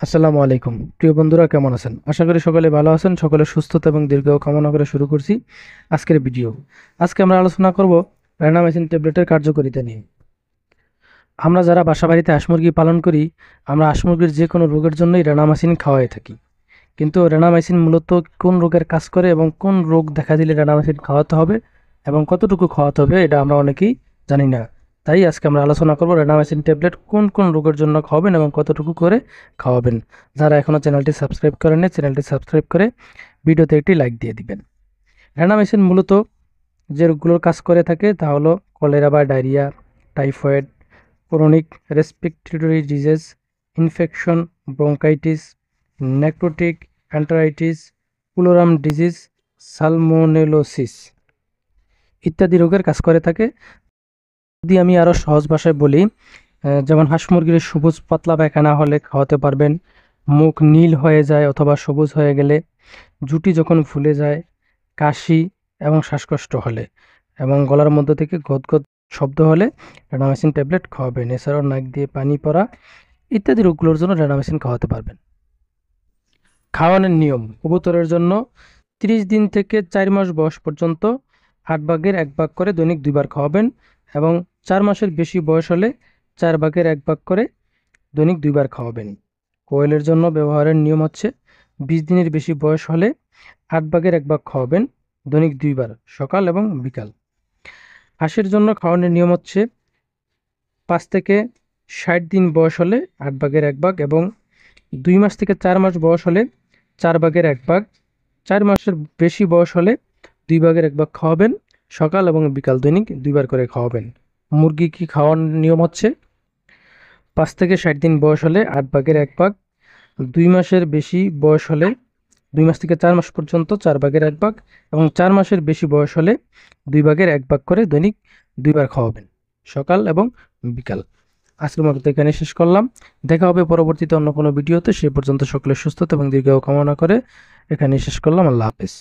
আসসালামু আলাইকুম প্রিয় বন্ধুরা, কেমন আছেন? আশা করি সকলে ভালো আছেন। সকলের সুস্থতা এবং দীর্ঘায়ু কামনা করে শুরু করছি আজকের ভিডিও। আজকে আমরা আলোচনা করব রেনামেসিন ট্যাবলেটের কার্যকারিতা নিয়ে। আমরা যারা বাসা বাড়িতে হাঁস মুরগি পালন করি, আমরা হাঁস মুরগির যে কোনো রোগের জন্যই রেনামেসিন খাওয়াই থাকি। কিন্তু রেনামেসিন মূলত কোন রোগের কাজ করে এবং কোন রোগ দেখা দিলে রেনামেসিন খাওয়াতে হবে এবং কতটুকু খাওয়াতে হবে, এটা আমরা অনেকেই জানি না। তাই আজকে আমরা আলোচনা করব রেনামেসিন ট্যাবলেট কোন কোন রোগের জন্য খাওয়াবেন এবং কতটুকু করে খাওয়াবেন। যারা এখনও চ্যানেলটি সাবস্ক্রাইব করেননি, চ্যানেলটি সাবস্ক্রাইব করে ভিডিওতে একটি লাইক দিয়ে দিবেন। রেনামেসিন মূলত যে রোগগুলোর কাজ করে থাকে তা হলো কলেরা বা diarrhoea, typhoid, chronic respiratory disease, infection, bronchitis, necrotic enteritis, পুলোরাম disease, salmonellosis ইত্যাদি রোগের কাজ করে থাকে। যদি আমি আরও সহজ ভাষায় বলি, যেমন হাঁস মুরগির সবুজ পাতলা পায়খানা হলে খাওয়াতে পারবেন, মুখ নীল হয়ে যায় অথবা সবুজ হয়ে গেলে, জুটি যখন ফুলে যায়, কাশি এবং শ্বাসকষ্ট হলে এবং গলার মধ্য থেকে গদগদ শব্দ হলে রেনামেসিন ট্যাবলেট খাওয়াবেন। এছাড়াও নাক দিয়ে পানি পড়া ইত্যাদি রোগগুলোর জন্য রেনামেসিন খাওয়াতে পারবেন। খাওয়ানোর নিয়ম: কবুতরের জন্য 30 দিন থেকে 4 মাস বয়স পর্যন্ত 8 ভাগের 1 ভাগ করে দৈনিক 2 বার খাওয়াবেন এবং 4 মাসের বেশি বয়স হলে 4 ভাগের 1 ভাগ করে দৈনিক 2 বার খাওয়াবেন। কোয়েলের জন্য ব্যবহারের নিয়ম হচ্ছে 20 দিনের বেশি বয়স হলে 8 ভাগের 1 ভাগ খাওয়াবেন দৈনিক 2 বার, সকাল এবং বিকাল। হাঁসের জন্য খাওয়ানোর নিয়ম হচ্ছে 5 থেকে 60 দিন বয়স হলে 8 ভাগের 1 ভাগ এবং 2 মাস থেকে 4 মাস বয়স হলে 4 ভাগের 1 ভাগ, 4 মাসের বেশি বয়স হলে 2 ভাগের 1 ভাগ খাওয়াবেন, সকাল এবং বিকাল দৈনিক 2 বার করে খাওয়াবেন। মুরগি কি খাওয়ানোর নিয়ম হচ্ছে 5 থেকে 60 দিন বয়স হলে 8 ভাগের 1 ভাগ, 2 মাসের বেশি বয়স হলে 2 মাস থেকে 4 মাস পর্যন্ত 4 ভাগের 1 ভাগ এবং 4 মাসের বেশি বয়স হলে 2 ভাগের 1 ভাগ করে দৈনিক 2 বার খাওয়াবেন, সকাল এবং বিকাল। আজকের মতো এখানে শেষ করলাম। দেখা হবে পরবর্তীতে অন্য কোনো ভিডিওতে। সে পর্যন্ত সকলের সুস্থতা এবং দীর্ঘায়ু কামনা করে এখানে শেষ করলাম। আল্লাহ হাফেজ।